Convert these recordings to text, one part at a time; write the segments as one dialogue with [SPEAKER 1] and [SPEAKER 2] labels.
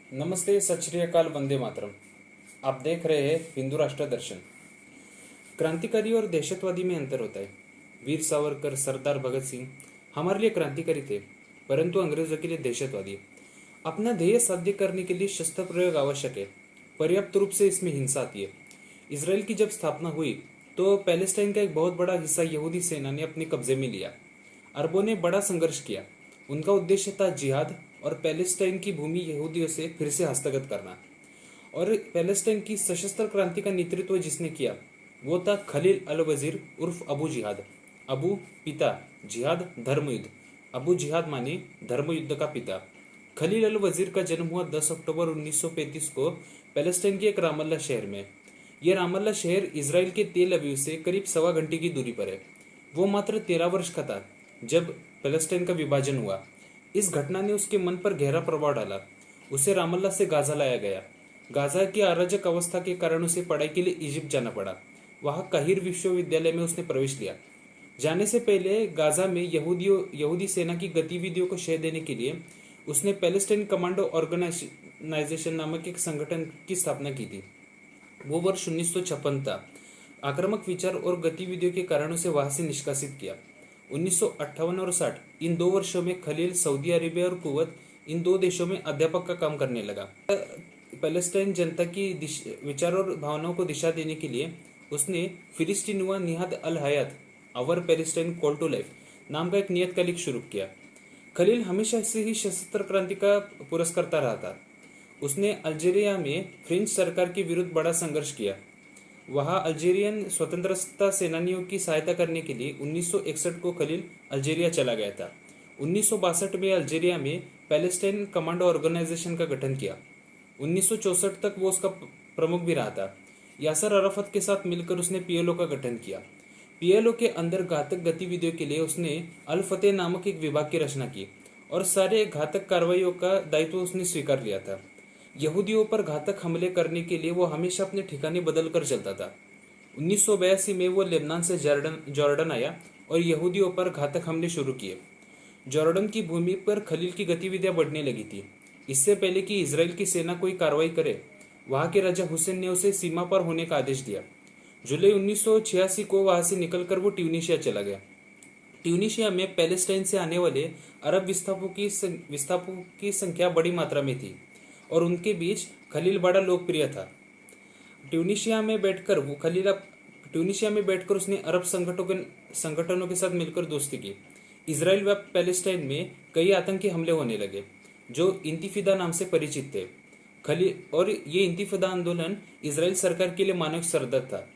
[SPEAKER 1] नमस्ते, सत श्री अकाल, वंदे मातरम। आप देख रहे हैं हिंदू राष्ट्र दर्शन। क्रांतिकारी और दहशतवादी में अंतर होता है। वीर सावरकर, सरदार भगत सिंह हमारे लिए क्रांतिकारी थे, परंतु अंग्रेजों के लिए दहशतवादी। अपना ध्येय साध्य करने के लिए शस्त्र प्रयोग आवश्यक है, पर्याप्त रूप से इसमें हिंसा आती है। इसराइल की जब स्थापना हुई तो पैलेस्टाइन का एक बहुत बड़ा हिस्सा यहूदी सेना ने अपने कब्जे में लिया। अरबों ने बड़ा संघर्ष किया। उनका उद्देश्य था जिहाद और पैलेस्टाइन की भूमि यहूदियों से फिर से हस्तगत करना। और पैलेस्टाइन की सशस्त्र क्रांति का नेतृत्व जिसने किया वो था खलील अल वजीर उर्फ अबू जिहाद। अबू पिता, जिहाद धर्मयुद्ध। अबू जिहाद माने धर्मयुद्ध का पिता। खलील अल वजीर का जन्म हुआ 10 अक्टूबर 1935 को पैलेस्टाइन के एक रामल्ला शहर में। यह रामल्ला शहर इसराइल के तेल अवीव से करीब 1.25 घंटे की दूरी पर है। वो मात्र 13 वर्ष का था जब पैलेस्टाइन का विभाजन हुआ। इस घटना ने उसके मन पर गहरा प्रभाव डाला। उसे रामल्ला से गाजा लाया गया। गाजा की अराजक अवस्था के कारण उसे पढ़ाई के लिए इजिप्ट जाना पड़ा। वहां काहिर विश्वविद्यालय में उसने प्रवेश लिया। जाने से पहले गाजा में यहूदी सेना की गतिविधियों को शह देने के लिए उसने पैलेस्टाइन कमांडो ऑर्गेनाइजेशन नामक एक संगठन की स्थापना की थी। वो वर्ष 1956 था। आक्रामक विचार और गतिविधियों के कारण उसे वहां से निष्कासित किया। 1958 और 60 इन 2 वर्षों में खलील सऊदी अरेबिया और कुवैत इन 2 देशों में अध्यापक का काम करने लगा। पैलेस्टाइन जनता की विचार और भावनाओं को दिशा देने के लिए उसने फिलिस्तीन व निहाद अल हयात our Palestine call to life नाम का एक नियतकालिक शुरू किया। खलील हमेशा से ही सशस्त्र क्रांति का पुरस्कर्ता रहा था। उसने अल्जीरिया में फ्रेंच सरकार के विरुद्ध बड़ा संघर्ष किया। वहां अल्जीरियन स्वतंत्रता सेनानियों की सहायता करने के लिए 1961 को खलील अल्जीरिया चला गया था। 1962 में अल्जीरिया में पैलेस्टाइन कमांडो ऑर्गेनाइजेशन का गठन किया। 1964 तक वो उसका प्रमुख भी रहा था। यासर अराफत के साथ मिलकर उसने पीएलओ का गठन किया। पीएलओ के अंदर घातक गतिविधियों के लिए उसने अल फतेह नामक एक विभाग की रचना की और सारे घातक कार्रवाइयों का दायित्व उसने स्वीकार लिया था। यहूदियों पर घातक हमले करने के लिए वो हमेशा अपने ठिकाने बदल कर चलता था। 1982 में वो लेबनान से जॉर्डन आया और यहूदियों पर घातक हमले शुरू किए। जॉर्डन की भूमि पर खलील की गतिविधियां बढ़ने लगी थी। इससे पहले कि इजराइल की सेना कोई कार्रवाई करे, वहां के राजा हुसैन ने उसे सीमा पर होने का आदेश दिया। जुलाई 1986 को वहां से निकलकर वो ट्यूनीशिया चला गया। ट्यूनीशिया में पैलेस्टाइन से आने वाले अरब विस्थापकों की संख्या बड़ी मात्रा में थी और उनके बीच खलील बड़ा लोकप्रिय था। ट्यूनीशिया में बैठकर उसने अरब संगठनों के साथ मिलकर दोस्ती की। इसराइल व पैलेस्टाइन में कई आतंकी हमले होने लगे जो इंतिफादा नाम से परिचित थे। और ये इंतिफादा आंदोलन इसराइल सरकार के लिए मानव सरदर्द था।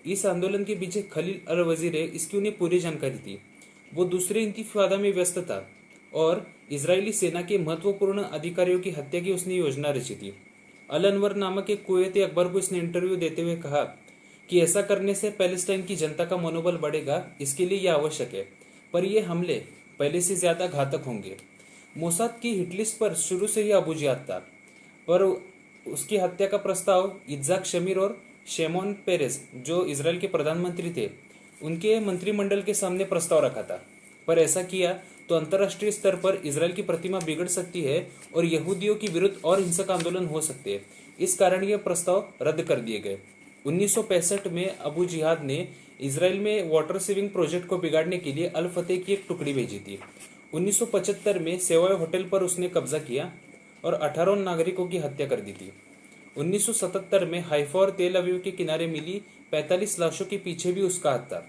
[SPEAKER 1] इस आंदोलन के पीछे खलील अल वजीर है, इसकी उन्हें पूरी जानकारी थी। वो दूसरे इंतिफादा में व्यस्त था और इजरायली सेना के महत्वपूर्ण अधिकारियों की हत्या की उसने योजना रची थी। अल अनवर नामक एक कुवैती अखबार को इसने इंटरव्यू देते हुए कहा कि ऐसा करने से पैलेस्टाइन की जनता का मनोबल बढ़ेगा, इसके लिए यह आवश्यक है, पर ये हमले पहले से ज्यादा घातक होंगे। मोसाद की हिटलिस्ट पर शुरू से ही अबू जिहाद था, पर उसकी हत्या का प्रस्ताव इत्जाक शमीर और शेमोन पेरेज, जो इसराइल के प्रधानमंत्री थे, उनके मंत्रिमंडल के सामने प्रस्ताव रखा था। पर ऐसा किया तो अंतर्राष्ट्रीय स्तर पर इसराइल की प्रतिमा बिगड़ सकती है और यहूदियों के विरुद्ध और हिंसक आंदोलन हो सकते हैं। इस कारण यह प्रस्ताव रद्द कर दिए गए। 1965 में अबू जिहाद ने इसराइल में वाटर सेविंग प्रोजेक्ट को बिगाड़ने के लिए अल फतेह की एक टुकड़ी भेजी थी। 1975 में सेवाय होटल पर उसने कब्जा किया और 18 नागरिकों की हत्या कर दी थी। 1977 में हाइफा और तेल अवीव के किनारे मिली 45 लाशों के पीछे भी उसका हाथ था।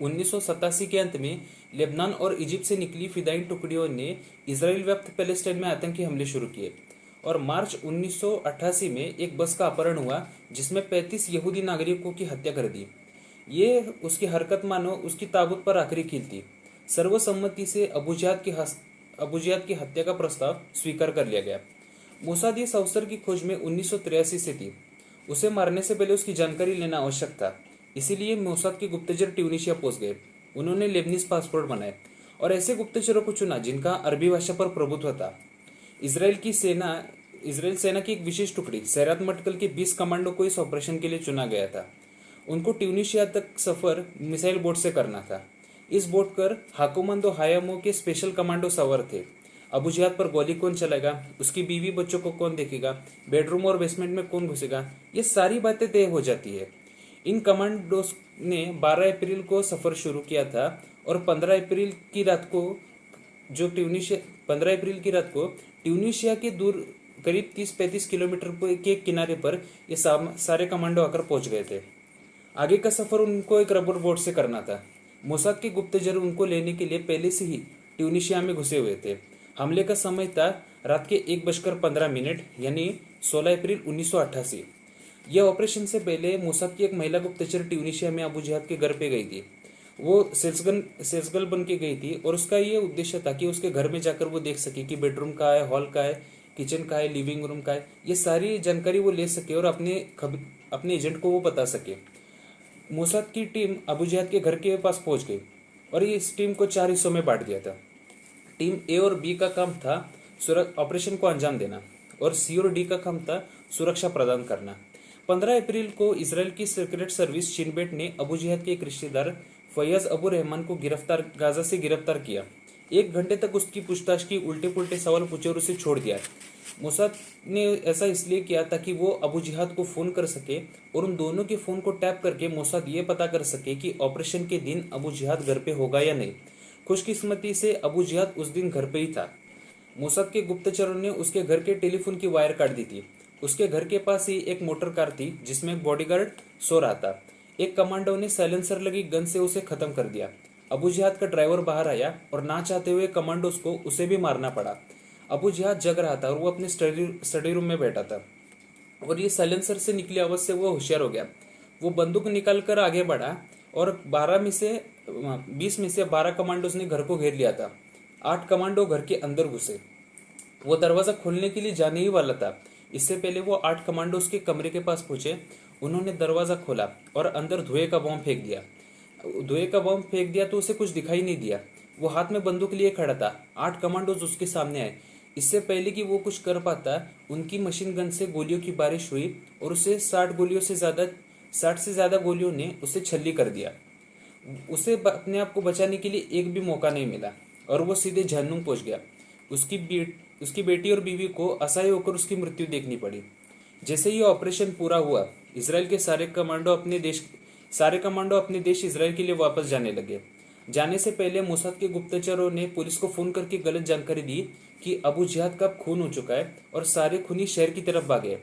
[SPEAKER 1] 1987 के अंत में लेबनान और इजिप्ट से निकली फिदाइन टुकड़ियों ने इसराइल व्याप्त पैलेस्टाइन में आतंकी हमले शुरू किए और मार्च 1988 में एक बस का अपहरण हुआ जिसमें 35 यहूदी नागरिकों की हत्या कर दी। ये उसकी हरकत मानो उसकी ताबूत पर आखिरी कील थी। सर्वसम्मति से अबू जिहाद की हत्या का प्रस्ताव स्वीकार कर लिया गया। मोसाद इस अवसर की खोज में 1983 से थी। उसे मारने से पहले उसकी जानकारी लेना आवश्यक था, इसीलिए मोसाद के गुप्तचर ट्यूनीशिया पहुंच गए। उन्होंने लेबनीज पासपोर्ट बनाए और ऐसे गुप्तचरों को चुना जिनका अरबी भाषा पर प्रभुत्व था। इसराइल सेना की एक विशेष टुकड़ी सैरात मटकल के 20 कमांडो को इस ऑपरेशन के लिए चुना गया था। उनको ट्यूनीशिया तक सफर मिसाइल बोट से करना था। इस बोट पर हाकोमंदो हायामो के स्पेशल कमांडो सवार थे। अबू जिहाद पर गोली कौन चलाएगा, उसकी बीवी बच्चों को कौन देखेगा, बेडरूम और बेसमेंट में कौन घुसेगा, ये सारी बातें तय हो जाती है। इन कमांडोज ने 12 अप्रैल को सफर शुरू किया था और 15 अप्रैल की रात को 15 अप्रैल की रात को ट्यूनीशिया के दूर करीब 30-35 किलोमीटर के किनारे पर ये सारे कमांडो आकर पहुंच गए थे। आगे का सफर उनको एक रबर बोट से करना था। मोसाद के गुप्तचर उनको लेने के लिए पहले से ही ट्यूनीशिया में घुसे हुए थे। हमले का समय था रात के 1:15 यानी 16 अप्रैल 1988। यह ऑपरेशन से पहले मोसाद की एक महिला गुप्तचर ट्यूनीशिया में अबू जिहाद के घर पे गई थी। वो सेल्सगर्ल बन के गई थी और उसका ये उद्देश्य था कि उसके घर में जाकर वो देख सके कि बेडरूम कहाँ है, हॉल कहाँ है, किचन कहाँ है, लिविंग रूम कहाँ है। ये सारी जानकारी वो ले सके और अपने एजेंट को वो बता सके। मोसाद की टीम अबू जिहाद के घर के पास पहुंच गई और ये इस टीम को 4 हिस्सों में बांट दिया था। टीम ए और बी का काम था ऑपरेशन को अंजाम देना और सी और डी का काम था सुरक्षा प्रदान करना। 15 अप्रैल को इसराइल की सीक्रेट सर्विस शिन बेट ने अबू जिहाद के एक रिश्तेदार फैयाज अबू रहमान को गाजा से गिरफ्तार किया। 1 घंटे तक उसकी पूछताछ की, उल्टे पुल्टे सवाल पूछे और उसे छोड़ दिया। मोसाद ने ऐसा इसलिए किया ताकि वो अबू जिहाद को फोन कर सके और उन दोनों के फोन को टैप करके मोसाद ये पता कर सके कि ऑपरेशन के दिन अबू जिहाद घर पे होगा या नहीं। खुशकिस्मती से अबू जिहाद उस दिन घर पे ही था। मोसाद के गुप्तचरों ने उसके घर के टेलीफोन की वायर काट दी थी। उसके घर के पास ही एक मोटर कार थी जिसमें एक बॉडीगार्ड सो रहा था। एक कमांडो ने साइलेंसर लगी गन से उसे खत्म कर दिया। अबू जिहाद का ड्राइवर बाहर आया और ना चाहते हुए कमांडोज को उसे भी मारना पड़ा। अबू जिहाद जग रहा था और वो अपने स्टडी रूम में बैठा था और ये साइलेंसर से निकली आवाज से वो होशियार हो गया। वो बंदूक निकाल कर आगे बढ़ा और 20 में से 12 कमांडोज ने घर को घेर लिया था। 8 कमांडो घर के अंदर घुसे। वो दरवाजा खोलने के लिए जाने ही वाला था। इससे पहले वो 8 कमांडोज के कमरे के पास पहुंचे। उन्होंने दरवाजा खोला और अंदर धुएं का बॉम्ब फेंक दिया। तो उसे कुछ दिखाई नहीं दिया। वो हाथ में बंदूक लिए खड़ा था। 8 कमांडोज उसके सामने आए। इससे पहले कि वो कुछ कर पाता, उनकी मशीन गन से गोलियों की बारिश हुई और उसे 60 से ज्यादा गोलियों ने उसे छल्ली कर दिया। उसे अपने आप को बचाने के लिए एक भी मौका नहीं मिला और वो सीधे जहन्नुम पहुंच गया। उसकी बेटी और बीवी को असहाय होकर उसकी मृत्यु देखनी पड़ी। जैसे ही ऑपरेशन पूरा हुआ, इसराइल के सारे कमांडो अपने देश इसराइल के लिए वापस जाने लगे। जाने से पहले मोसाद के गुप्तचरों ने पुलिस को फोन करके गलत जानकारी दी कि अबू जिहाद का खून हो चुका है और सारे खूनी शहर की तरफ भागे।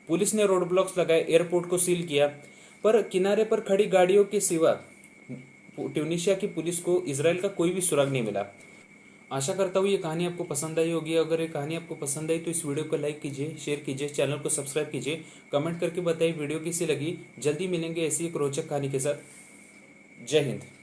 [SPEAKER 1] पुलिस ने रोड ब्लॉक्स लगाए, एयरपोर्ट को सील किया, पर किनारे पर खड़ी गाड़ियों के सिवा ट्यूनीशिया की पुलिस को इसराइल का कोई भी सुराग नहीं मिला। आशा करता हूँ ये कहानी आपको पसंद आई होगी। अगर ये कहानी आपको पसंद आई तो इस वीडियो को लाइक कीजिए, शेयर कीजिए, चैनल को सब्सक्राइब कीजिए, कमेंट करके बताइए वीडियो कैसी लगी। जल्दी मिलेंगे ऐसी एक रोचक कहानी के साथ। जय हिंद।